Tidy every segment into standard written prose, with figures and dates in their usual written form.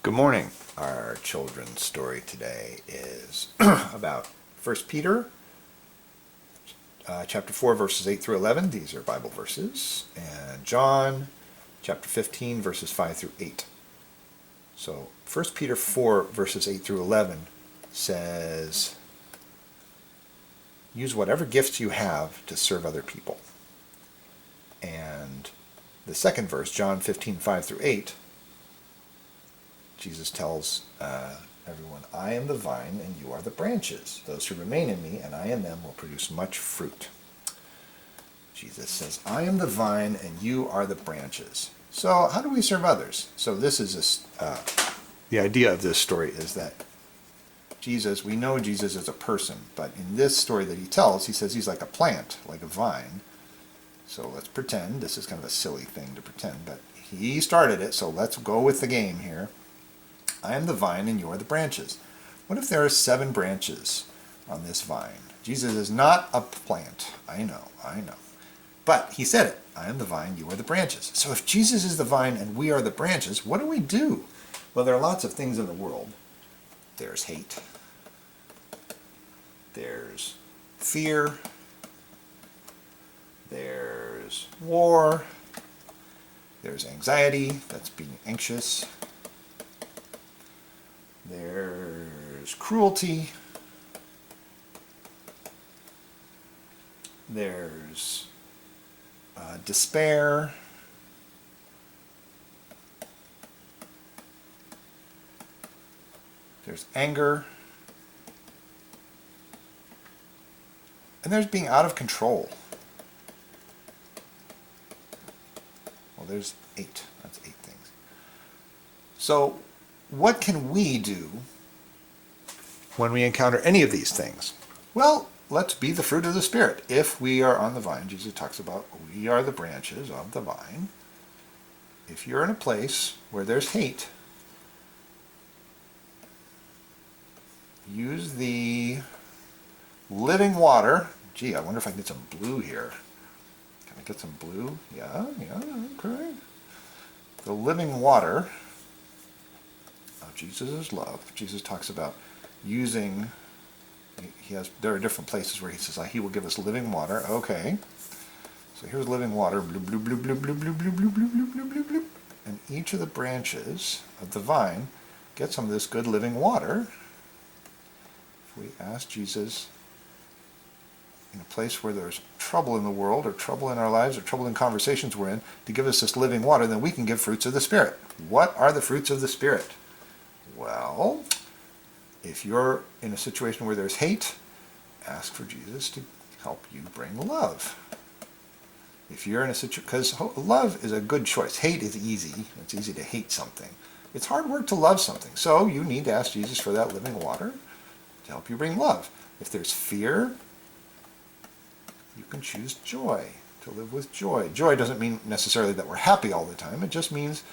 Good morning. Our children's story today is about 1 Peter chapter 4 verses 8 through 11. These are Bible verses. And John chapter 15 verses 5 through 8. So 1 Peter 4 verses 8 through 11 says, use whatever gifts you have to serve other people. And the second verse, John 15, 5 through 8, Jesus tells everyone, I am the vine and you are the branches. Those who remain in me and I in them will produce much fruit. Jesus says, I am the vine and you are the branches. So how do we serve others? So this is the idea of this story is that Jesus, we know Jesus is a person, but in this story that he tells, he says he's like a plant, like a vine. So let's pretend, this is kind of a silly thing to pretend, but he started it, so let's go with the game here. I am the vine and you are the branches. What if there are 7 branches on this vine? Jesus is not a plant. I know. But he said it. I am the vine, you are the branches. So if Jesus is the vine and we are the branches, what do we do? Well, there are lots of things in the world. There's hate. There's fear. There's war. There's anxiety. That's being anxious. There's cruelty. There's despair. There's anger. And there's being out of control. Well, there's 8. That's 8 things. So, what can we do when we encounter any of these things? Well, let's be the fruit of the Spirit. If we are on the vine, Jesus talks about we are the branches of the vine. If you're in a place where there's hate, use the living water. Gee, I wonder if I can get some blue here. Can I get some blue? Yeah, okay. The living water of Jesus' love. Jesus talks about using, there are different places where he says, he will give us living water. Okay. So here's living water. Bloop, bloop, bloop, bloop, bloop, bloop, bloop, bloop, bloop, bloop, bloop, bloop, bloop. And each of the branches of the vine get some of this good living water. If we ask Jesus in a place where there's trouble in the world or trouble in our lives or trouble in conversations we're in to give us this living water, then we can give fruits of the Spirit. What are the fruits of the Spirit? Well, if you're in a situation where there's hate, ask for Jesus to help you bring love. If you're in a situation, because love is a good choice. Hate is easy. It's easy to hate something. It's hard work to love something. So you need to ask Jesus for that living water to help you bring love. If there's fear, you can choose joy, to live with joy. Joy doesn't mean necessarily that we're happy all the time. It just means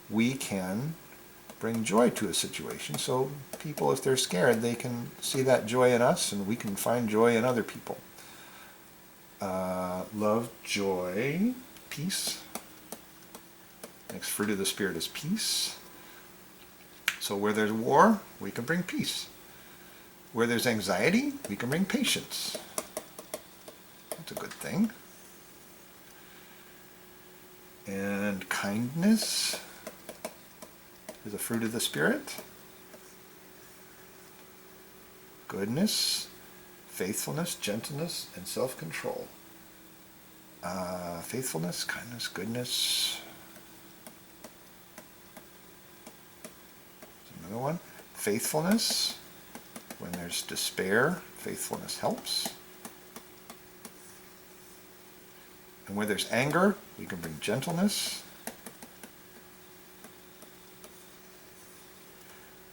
we can bring joy to a situation. So people, if they're scared, they can see that joy in us and we can find joy in other people. Love, joy, peace. Next fruit of the Spirit is peace. So where there's war, we can bring peace. Where there's anxiety, we can bring patience. That's a good thing. And kindness is a fruit of the Spirit. Goodness, faithfulness, gentleness, and self-control. Faithfulness, kindness, goodness. There's another one. Faithfulness. When there's despair, faithfulness helps. And where there's anger, we can bring gentleness.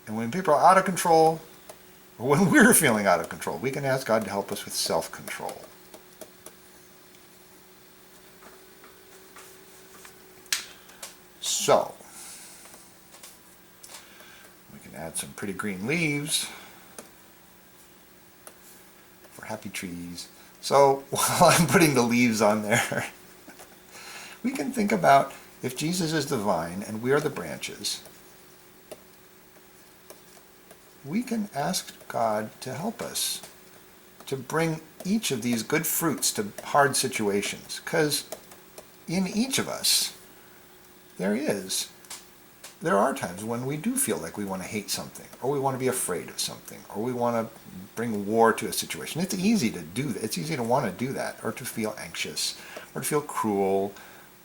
And when people are out of control, or when we're feeling out of control, we can ask God to help us with self-control. So, we can add some pretty green leaves for happy trees. So, while I'm putting the leaves on there, we can think about if Jesus is the vine and we are the branches, we can ask God to help us to bring each of these good fruits to hard situations. Because in each of us, there are times when we do feel like we want to hate something, or we want to be afraid of something, or we want to bring war to a situation. It's easy to do that. It's easy to want to do that, or to feel anxious, or to feel cruel,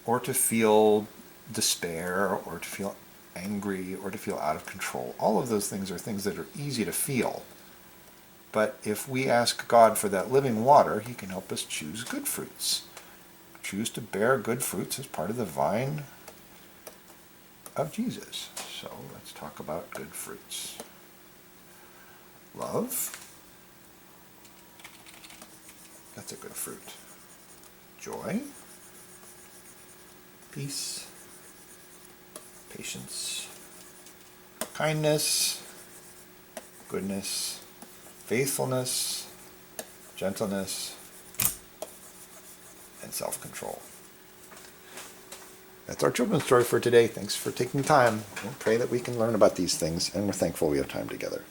or to feel despair, or to feel angry, or to feel out of control. All of those things are things that are easy to feel. But if we ask God for that living water, he can help us choose good fruits. Choose to bear good fruits as part of the vine of Jesus. So let's talk about good fruits. Love. That's a good fruit. Joy. Peace. Patience. Kindness. Goodness. Faithfulness. Gentleness. And self-control. That's our children's story for today. Thanks for taking time. We'll pray that we can learn about these things, and we're thankful we have time together.